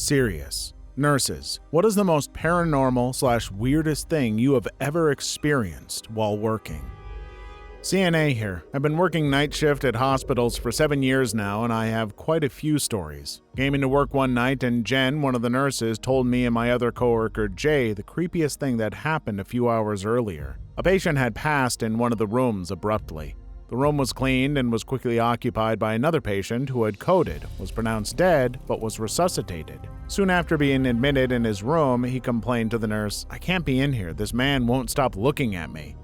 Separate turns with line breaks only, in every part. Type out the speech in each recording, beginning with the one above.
Serious. Nurses, what is the most paranormal/weirdest thing you have ever experienced while working? CNA here. I've been working night shift at hospitals for 7 years now, and I have quite a few stories. Came into work one night, and Jen, one of the nurses, told me and my other coworker Jay the creepiest thing that happened a few hours earlier. A patient had passed in one of the rooms abruptly. The room was cleaned and was quickly occupied by another patient who had coded, was pronounced dead, but was resuscitated. Soon after being admitted in his room, he complained to the nurse, "I can't be in here. This man won't stop looking at me.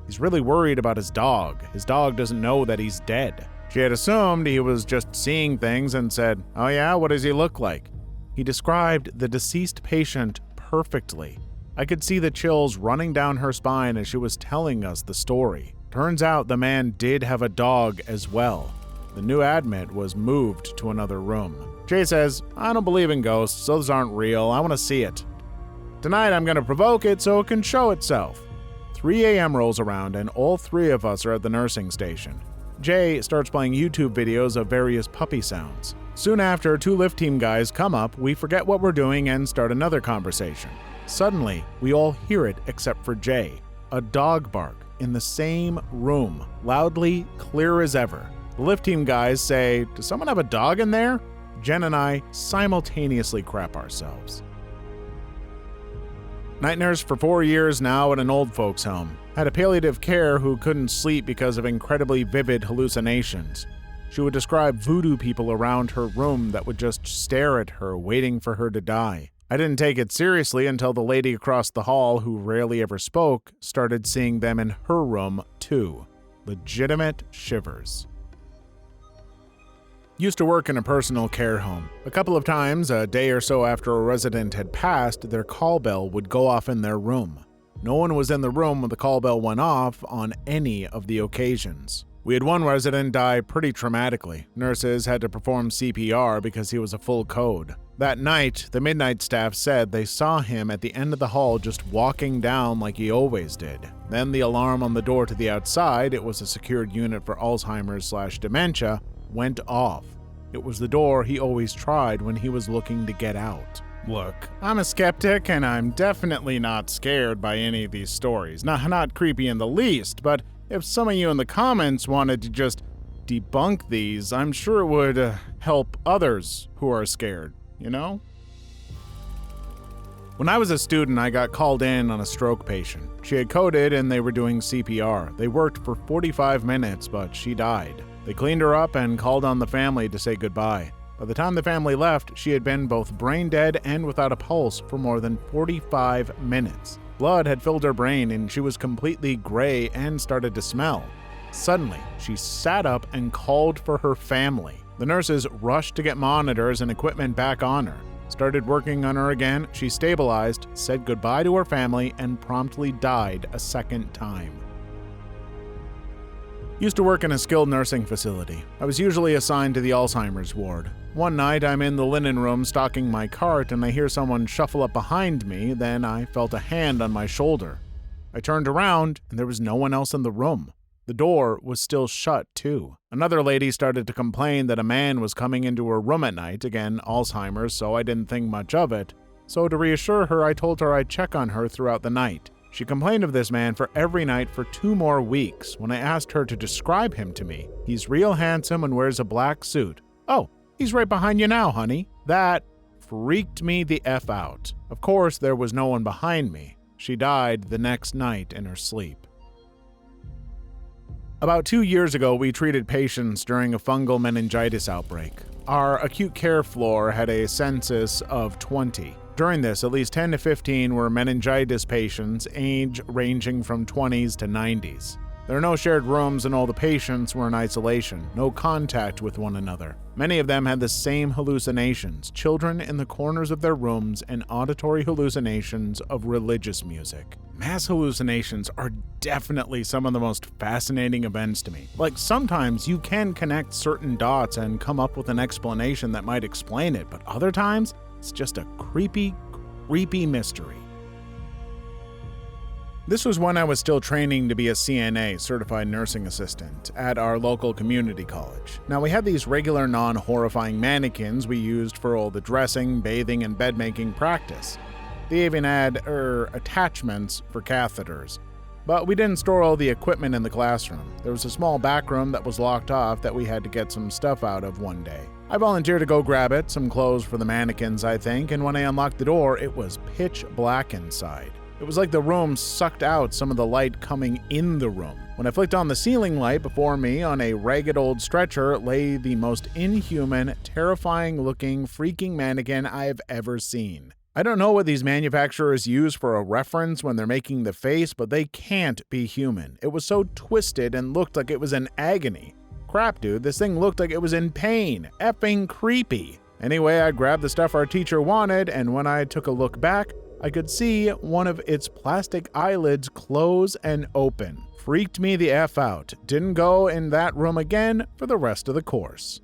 He's really worried about his dog. His dog doesn't know that he's dead." She had assumed he was just seeing things and said, "Oh yeah, what does he look like?" He described the deceased patient perfectly. I could see the chills running down her spine as she was telling us the story. Turns out the man did have a dog as well. The new admit was moved to another room. Jay says, "I don't believe in ghosts. Those aren't real. I want to see it. Tonight I'm going to provoke it so it can show itself." 3 a.m. rolls around and all three of us are at the nursing station. Jay starts playing YouTube videos of various puppy sounds. Soon after, 2 lift team guys come up, we forget what we're doing and start another conversation. Suddenly, we all hear it except for Jay. A dog bark in the same room, loudly, clear as ever. The lift team guys say, "Does someone have a dog in there?" Jen and I simultaneously crap ourselves. Night nurse for 4 years now at an old folks home. Had a palliative care who couldn't sleep because of incredibly vivid hallucinations. She would describe voodoo people around her room that would just stare at her, waiting for her to die. I didn't take it seriously until the lady across the hall, who rarely ever spoke, started seeing them in her room too. Legitimate shivers. Used to work in a personal care home. A couple of times, a day or so after a resident had passed, their call bell would go off in their room. No one was in the room when the call bell went off on any of the occasions. We had one resident die pretty traumatically. Nurses had to perform CPR because he was a full code. That night, the midnight staff said they saw him at the end of the hall just walking down like he always did. Then the alarm on the door to the outside, it was a secured unit for Alzheimer's/dementia, went off. It was the door he always tried when he was looking to get out. Look, I'm a skeptic and I'm definitely not scared by any of these stories. Not creepy in the least, but if some of you in the comments wanted to just debunk these, I'm sure it would help others who are scared, you know? When I was a student, I got called in on a stroke patient. She had coded and they were doing CPR. They worked for 45 minutes, but she died. They cleaned her up and called on the family to say goodbye. By the time the family left, she had been both brain dead and without a pulse for more than 45 minutes. Blood had filled her brain and she was completely gray and started to smell. Suddenly, she sat up and called for her family. The nurses rushed to get monitors and equipment back on her. Started working on her again, she stabilized, said goodbye to her family, and promptly died a second time. Used to work in a skilled nursing facility. I was usually assigned to the Alzheimer's ward. One night, I'm in the linen room stocking my cart and I hear someone shuffle up behind me, then I felt a hand on my shoulder. I turned around and there was no one else in the room. The door was still shut too. Another lady started to complain that a man was coming into her room at night, again Alzheimer's, so I didn't think much of it. So to reassure her, I told her I'd check on her throughout the night. She complained of this man for every night for 2 more weeks. When I asked her to describe him to me, he's real handsome and wears a black suit. "Oh, he's right behind you now, honey." That freaked me the F out. Of course, there was no one behind me. She died the next night in her sleep. About 2 years ago, we treated patients during a fungal meningitis outbreak. Our acute care floor had a census of 20. During this, at least 10 to 15 were meningitis patients, age ranging from 20s to 90s. There are no shared rooms and all the patients were in isolation, no contact with one another. Many of them had the same hallucinations, children in the corners of their rooms and auditory hallucinations of religious music. Mass hallucinations are definitely some of the most fascinating events to me. Like, sometimes you can connect certain dots and come up with an explanation that might explain it, but other times, it's just a creepy mystery. This was when I was still training to be a CNA, Certified Nursing Assistant, at our local community college. Now, we had these regular non-horrifying mannequins we used for all the dressing, bathing, and bed-making practice. They even had, attachments for catheters. But we didn't store all the equipment in the classroom. There was a small back room that was locked off that we had to get some stuff out of one day. I volunteered to go grab it, some clothes for the mannequins, I think, and when I unlocked the door, it was pitch black inside. It was like the room sucked out some of the light coming in the room. When I flicked on the ceiling light before me, on a ragged old stretcher, lay the most inhuman, terrifying-looking, freaking mannequin I have ever seen. I don't know what these manufacturers use for a reference when they're making the face, but they can't be human. It was so twisted and looked like it was in agony. Crap, dude, this thing looked like it was in pain. Effing creepy. Anyway, I grabbed the stuff our teacher wanted, and when I took a look back, I could see one of its plastic eyelids close and open. Freaked me the F out. Didn't go in that room again for the rest of the course.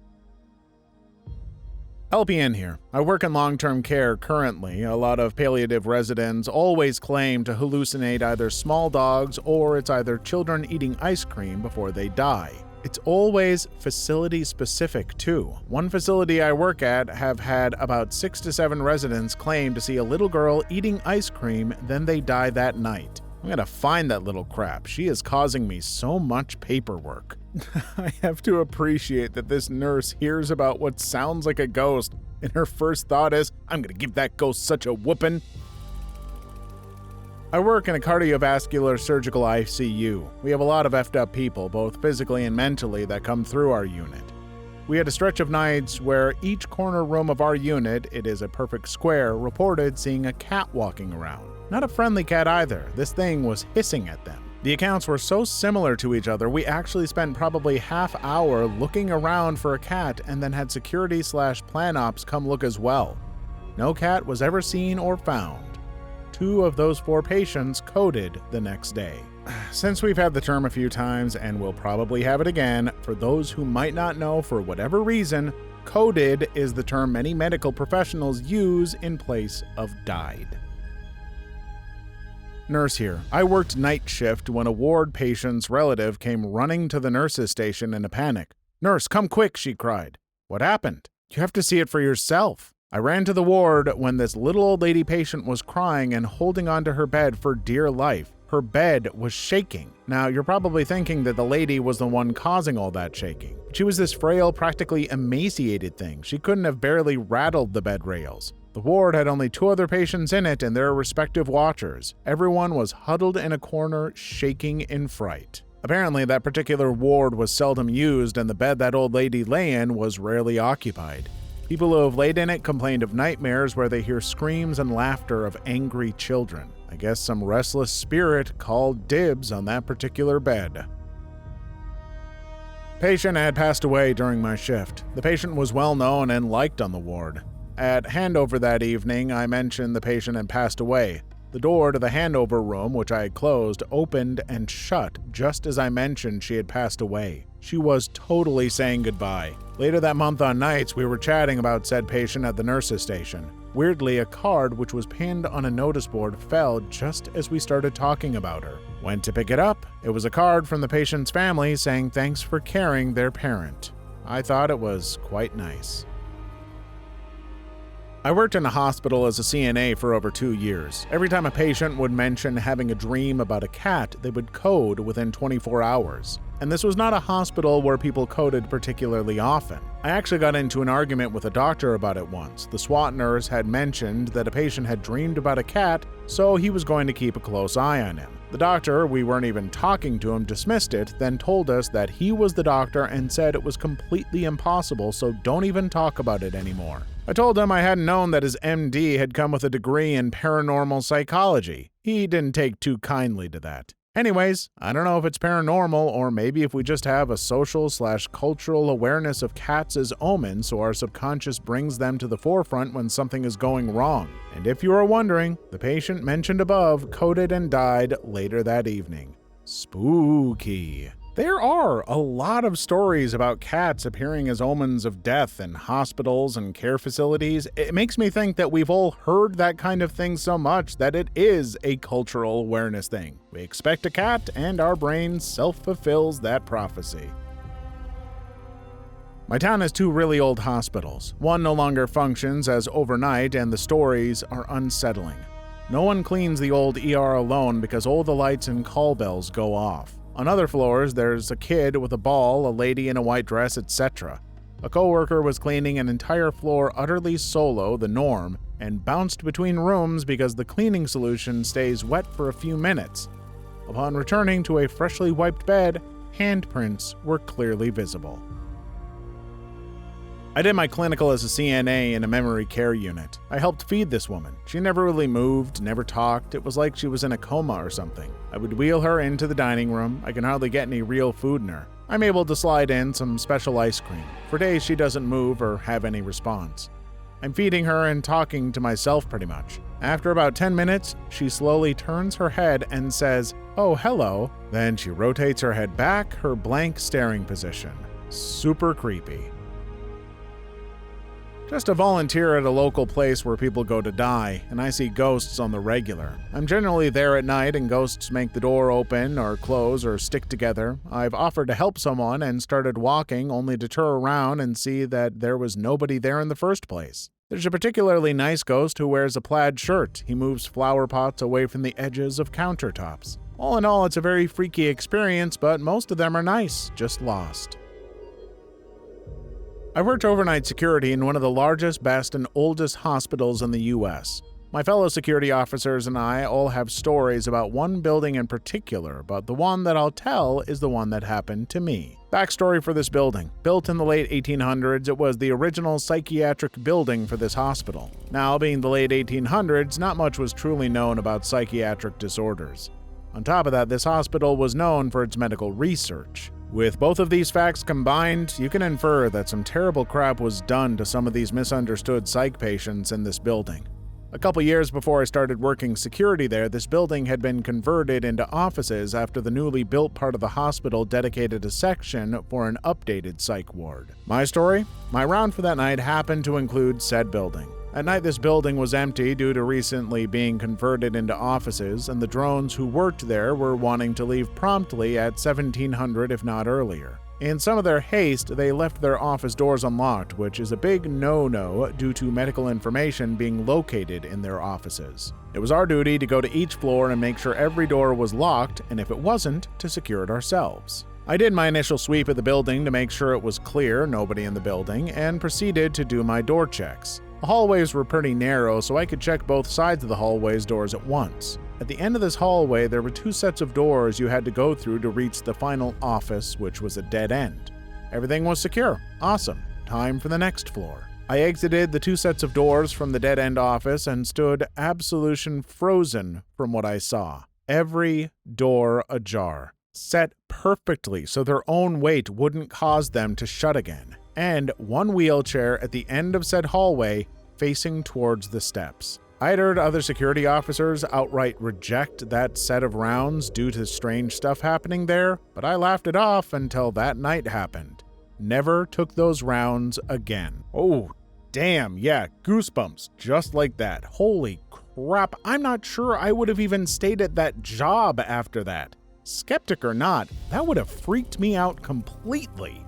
LPN here. I work in long-term care currently. A lot of palliative residents always claim to hallucinate either small dogs or it's either children eating ice cream before they die. It's always facility-specific, too. One facility I work at have had about 6 to 7 residents claim to see a little girl eating ice cream, then they die that night. I'm gonna find that little crap. She is causing me so much paperwork. I have to appreciate that this nurse hears about what sounds like a ghost, and her first thought is, I'm gonna give that ghost such a whooping. I work in a cardiovascular surgical ICU. We have a lot of effed up people, both physically and mentally, that come through our unit. We had a stretch of nights where each corner room of our unit, it is a perfect square, reported seeing a cat walking around. Not a friendly cat either. This thing was hissing at them. The accounts were so similar to each other, we actually spent probably half hour looking around for a cat and then had security/plan ops come look as well. No cat was ever seen or found. 2 of those 4 patients coded the next day. Since we've had the term a few times and we'll probably have it again, for those who might not know for whatever reason, coded is the term many medical professionals use in place of died. Nurse here. I worked night shift when a ward patient's relative came running to the nurse's station in a panic. "Nurse, come quick," she cried. "What happened?" "You have to see it for yourself." I ran to the ward when this little old lady patient was crying and holding onto her bed for dear life. Her bed was shaking. Now, you're probably thinking that the lady was the one causing all that shaking. She was this frail, practically emaciated thing. She couldn't have barely rattled the bed rails. The ward had only 2 other patients in it and their respective watchers. Everyone was huddled in a corner, shaking in fright. Apparently, that particular ward was seldom used and the bed that old lady lay in was rarely occupied. People who have laid in it complained of nightmares where they hear screams and laughter of angry children. I guess some restless spirit called dibs on that particular bed. Patient had passed away during my shift. The patient was well known and liked on the ward. At handover that evening, I mentioned the patient had passed away. The door to the handover room, which I had closed, opened and shut just as I mentioned she had passed away. She was totally saying goodbye. Later that month on nights, we were chatting about said patient at the nurse's station. Weirdly, a card which was pinned on a notice board fell just as we started talking about her. Went to pick it up. It was a card from the patient's family saying thanks for caring their parent. I thought it was quite nice. I worked in a hospital as a CNA for over 2 years. Every time a patient would mention having a dream about a cat, they would code within 24 hours. And this was not a hospital where people coded particularly often. I actually got into an argument with a doctor about it once. The SWAT nurse had mentioned that a patient had dreamed about a cat, so he was going to keep a close eye on him. The doctor, we weren't even talking to him, dismissed it, then told us that he was the doctor and said it was completely impossible, so don't even talk about it anymore. I told him I hadn't known that his MD had come with a degree in paranormal psychology. He didn't take too kindly to that. Anyways, I don't know if it's paranormal or maybe if we just have a social/cultural awareness of cats as omens so our subconscious brings them to the forefront when something is going wrong. And if you are wondering, the patient mentioned above coded and died later that evening. Spooky. There are a lot of stories about cats appearing as omens of death in hospitals and care facilities. It makes me think that we've all heard that kind of thing so much that it is a cultural awareness thing. We expect a cat, and our brain self-fulfills that prophecy. My town has 2 really old hospitals. One no longer functions as overnight, and the stories are unsettling. No one cleans the old ER alone because all the lights and call bells go off. On other floors, there's a kid with a ball, a lady in a white dress, etc. A coworker was cleaning an entire floor utterly solo, the norm, and bounced between rooms because the cleaning solution stays wet for a few minutes. Upon returning to a freshly wiped bed, handprints were clearly visible. I did my clinical as a CNA in a memory care unit. I helped feed this woman. She never really moved, never talked. It was like she was in a coma or something. I would wheel her into the dining room. I can hardly get any real food in her. I'm able to slide in some special ice cream. For days she doesn't move or have any response. I'm feeding her and talking to myself pretty much. After about 10 minutes, she slowly turns her head and says, "Oh, hello." Then she rotates her head back, her blank staring position. Super creepy. Just a volunteer at a local place where people go to die, and I see ghosts on the regular. I'm generally there at night and ghosts make the door open or close or stick together. I've offered to help someone and started walking only to turn around and see that there was nobody there in the first place. There's a particularly nice ghost who wears a plaid shirt. He moves flower pots away from the edges of countertops. All in all, it's a very freaky experience, but most of them are nice, just lost. I worked overnight security in one of the largest, best, and oldest hospitals in the U.S. My fellow security officers and I all have stories about one building in particular, but the one that I'll tell is the one that happened to me. Backstory for this building. Built in the late 1800s, it was the original psychiatric building for this hospital. Now, being the late 1800s, not much was truly known about psychiatric disorders. On top of that, this hospital was known for its medical research. With both of these facts combined, you can infer that some terrible crap was done to some of these misunderstood psych patients in this building. A couple years before I started working security there, this building had been converted into offices after the newly built part of the hospital dedicated a section for an updated psych ward. My story? My round for that night happened to include said building. At night, this building was empty due to recently being converted into offices, and the drones who worked there were wanting to leave promptly at 1700 if not earlier. In some of their haste, they left their office doors unlocked, which is a big no-no due to medical information being located in their offices. It was our duty to go to each floor and make sure every door was locked, and if it wasn't, to secure it ourselves. I did my initial sweep of the building to make sure it was clear, nobody in the building, and proceeded to do my door checks. The hallways were pretty narrow, so I could check both sides of the hallway's doors at once. At the end of this hallway, there were 2 sets of doors you had to go through to reach the final office, which was a dead end. Everything was secure. Awesome. Time for the next floor. I exited the 2 sets of doors from the dead-end office and stood absolution frozen from what I saw. Every door ajar, set perfectly so their own weight wouldn't cause them to shut again. And one wheelchair at the end of said hallway facing towards the steps. I had heard other security officers outright reject that set of rounds due to strange stuff happening there, but I laughed it off until that night happened. Never took those rounds again. Oh, damn, yeah, goosebumps, just like that. Holy crap, I'm not sure I would have even stayed at that job after that. Skeptic or not, that would have freaked me out completely.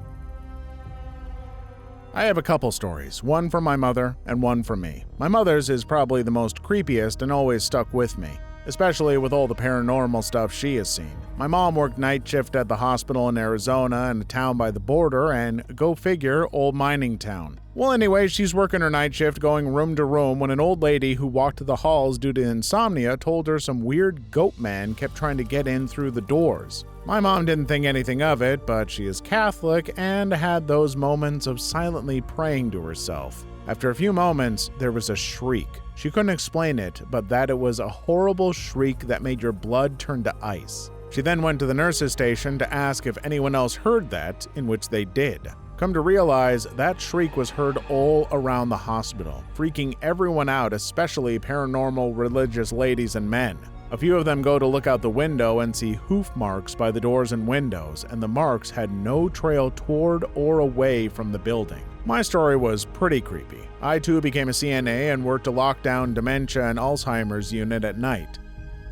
I have a couple stories, one from my mother and one from me. My mother's is probably the most creepiest and always stuck with me, especially with all the paranormal stuff she has seen. My mom worked night shift at the hospital in Arizona in a town by the border, and go figure, old mining town. Well, anyway, she's working her night shift going room to room when an old lady who walked the halls due to insomnia told her some weird goat man kept trying to get in through the doors. My mom didn't think anything of it, but she is Catholic and had those moments of silently praying to herself. After a few moments, there was a shriek. She couldn't explain it, but that it was a horrible shriek that made your blood turn to ice. She then went to the nurse's station to ask if anyone else heard that, in which they did. Come to realize, that shriek was heard all around the hospital, freaking everyone out, especially paranormal religious ladies and men. A few of them go to look out the window and see hoof marks by the doors and windows, and the marks had no trail toward or away from the building. My story was pretty creepy. I too became a CNA and worked a lockdown dementia and Alzheimer's unit at night.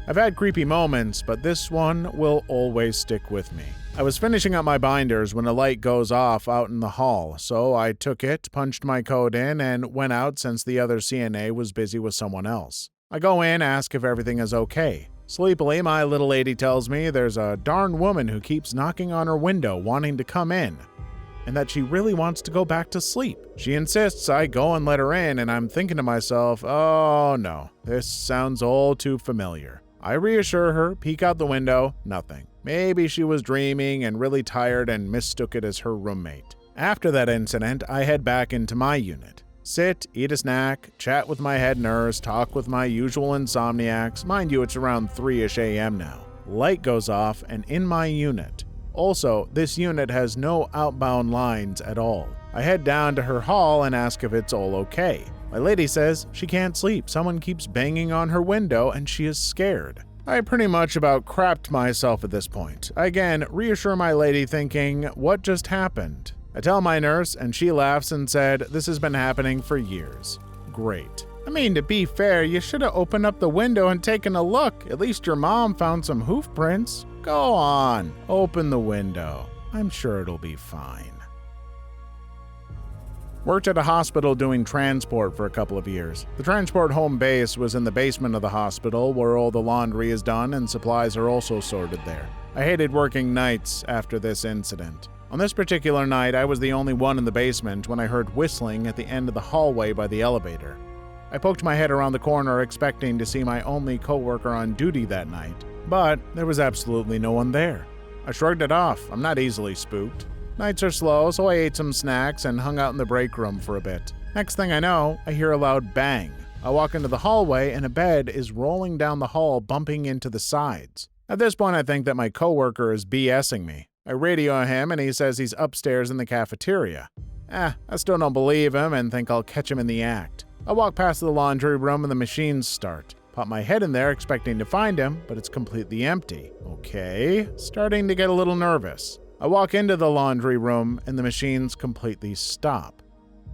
I've had creepy moments, but this one will always stick with me. I was finishing up my binders when a light goes off out in the hall, so I took it, punched my code in, and went out since the other CNA was busy with someone else. I go in, ask if everything is okay. Sleepily, my little lady tells me there's a darn woman who keeps knocking on her window wanting to come in, and that she really wants to go back to sleep. She insists I go and let her in, and I'm thinking to myself, oh no, this sounds all too familiar. I reassure her, peek out the window, nothing. Maybe she was dreaming and really tired and mistook it as her roommate. After that incident, I head back into my unit. Sit, eat a snack, chat with my head nurse, talk with my usual insomniacs. Mind you, it's around 3-ish a.m. now. Light goes off, and in my unit. Also, this unit has no outbound lines at all. I head down to her hall and ask if it's all okay. My lady says she can't sleep. Someone keeps banging on her window and she is scared. I pretty much about crapped myself at this point. I again reassure my lady thinking, what just happened? I tell my nurse and she laughs and said, this has been happening for years. Great. I mean, to be fair, you should have opened up the window and taken a look. At least your mom found some hoof prints. Go on, open the window. I'm sure it'll be fine. Worked at a hospital doing transport for a couple of years. The transport home base was in the basement of the hospital where all the laundry is done and supplies are also sorted there. I hated working nights after this incident. On this particular night, I was the only one in the basement when I heard whistling at the end of the hallway by the elevator. I poked my head around the corner expecting to see my only coworker on duty that night, but there was absolutely no one there. I shrugged it off. I'm not easily spooked. Nights are slow, so I ate some snacks and hung out in the break room for a bit. Next thing I know, I hear a loud bang. I walk into the hallway and a bed is rolling down the hall, bumping into the sides. At this point, I think that my coworker is BSing me. I radio him and he says he's upstairs in the cafeteria. I still don't believe him and think I'll catch him in the act. I walk past the laundry room and the machines start. Pop my head in there expecting to find him, but it's completely empty. Okay, starting to get a little nervous. I walk into the laundry room and the machines completely stop.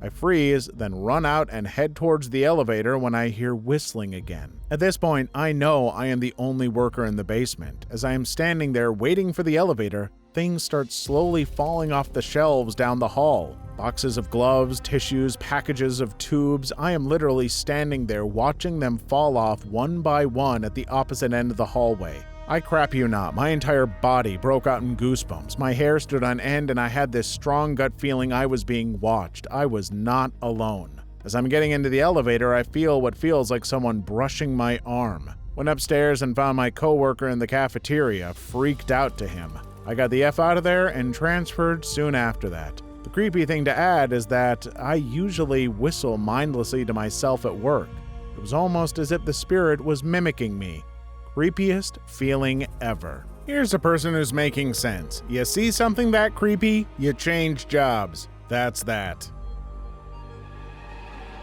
I freeze, then run out and head towards the elevator when I hear whistling again. At this point, I know I am the only worker in the basement. As I am standing there waiting for the elevator, things start slowly falling off the shelves down the hall. Boxes of gloves, tissues, packages of tubes. I am literally standing there watching them fall off one by one at the opposite end of the hallway. I crap you not, my entire body broke out in goosebumps. My hair stood on end and I had this strong gut feeling I was being watched. I was not alone. As I'm getting into the elevator, I feel what feels like someone brushing my arm. Went upstairs and found my coworker in the cafeteria, freaked out to him. I got the F out of there and transferred soon after that. The creepy thing to add is that I usually whistle mindlessly to myself at work. It was almost as if the spirit was mimicking me. Creepiest feeling ever. Here's a person who's making sense. You see something that creepy, you change jobs. That's that.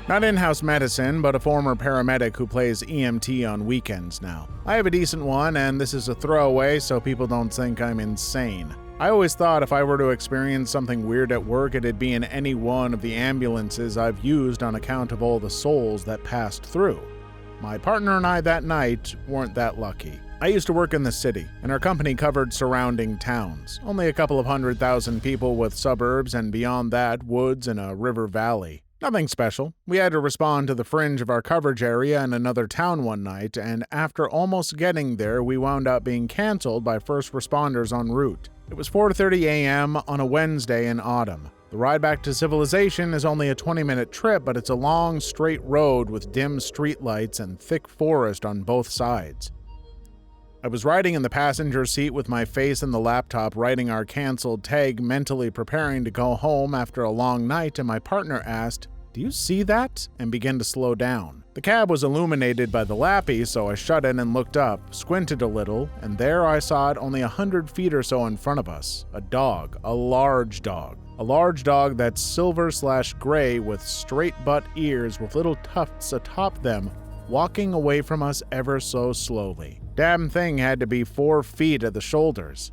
Not in-house medicine, but a former paramedic who plays EMT on weekends now. I have a decent one, and this is a throwaway so people don't think I'm insane. I always thought if I were to experience something weird at work, it'd be in any one of the ambulances I've used on account of all the souls that passed through. My partner and I that night weren't that lucky. I used to work in the city, and our company covered surrounding towns. Only a couple of 100,000 people with suburbs, and beyond that, woods and a river valley. Nothing special. We had to respond to the fringe of our coverage area in another town one night, and after almost getting there, we wound up being canceled by first responders en route. It was 4:30 a.m. on a Wednesday in autumn. The ride back to civilization is only a 20-minute trip, but it's a long, straight road with dim streetlights and thick forest on both sides. I was riding in the passenger seat with my face in the laptop writing our canceled tag, mentally preparing to go home after a long night, and my partner asked, "Do you see that?" and began to slow down. The cab was illuminated by the lappy, so I shut in and looked up, squinted a little, and there I saw it only 100 feet or so in front of us. A dog, a large dog. A large dog that's silver/gray with straight butt ears with little tufts atop them, walking away from us ever so slowly. Damn thing had to be 4 feet at the shoulders.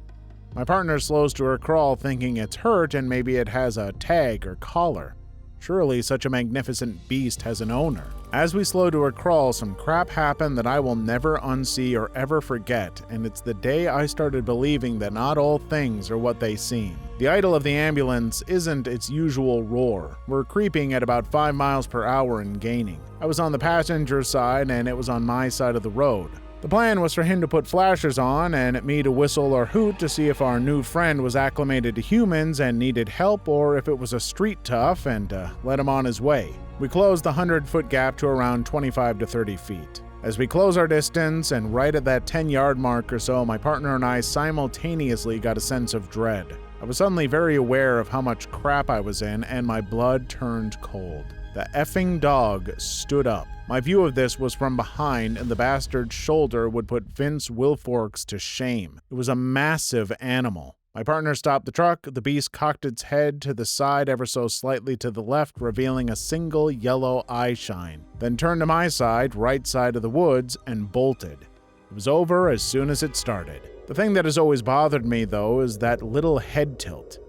My partner slows to her crawl thinking it's hurt and maybe it has a tag or collar. Surely such a magnificent beast has an owner. As we slow to a crawl, some crap happened that I will never unsee or ever forget, and it's the day I started believing that not all things are what they seem. The idle of the ambulance isn't its usual roar. We're creeping at about 5 miles per hour and gaining. I was on the passenger side and it was on my side of the road. The plan was for him to put flashers on and me to whistle or hoot to see if our new friend was acclimated to humans and needed help, or if it was a street tough, and let him on his way. We closed the 100-foot gap to around 25 to 30 feet. As we close our distance and right at that 10-yard mark or so, my partner and I simultaneously got a sense of dread. I was suddenly very aware of how much crap I was in, and my blood turned cold. The effing dog stood up. My view of this was from behind, and the bastard's shoulder would put Vince Wilforks to shame. It was a massive animal. My partner stopped the truck. The beast cocked its head to the side ever so slightly to the left, revealing a single yellow eye shine, then turned to my side, right side of the woods, and bolted. It was over as soon as it started. The thing that has always bothered me, though, is that little head tilt.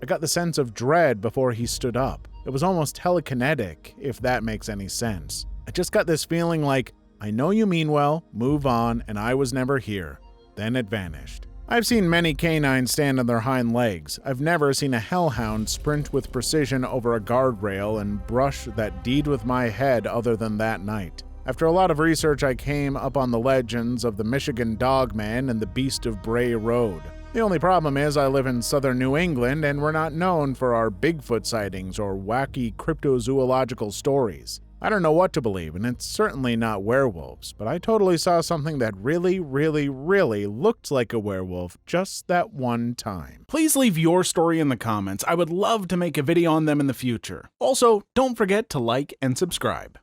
I got the sense of dread before he stood up. It was almost telekinetic, if that makes any sense. I just got this feeling like, I know you mean well, move on, and I was never here. Then it vanished. I've seen many canines stand on their hind legs. I've never seen a hellhound sprint with precision over a guardrail and brush that deed with my head other than that night. After a lot of research, I came up on the legends of the Michigan Dogman and the Beast of Bray Road. The only problem is I live in southern New England and we're not known for our Bigfoot sightings or wacky cryptozoological stories. I don't know what to believe, and it's certainly not werewolves, but I totally saw something that really looked like a werewolf just that one time.
Please leave your story in the comments. I would love to make a video on them in the future. Also, don't forget to like and subscribe.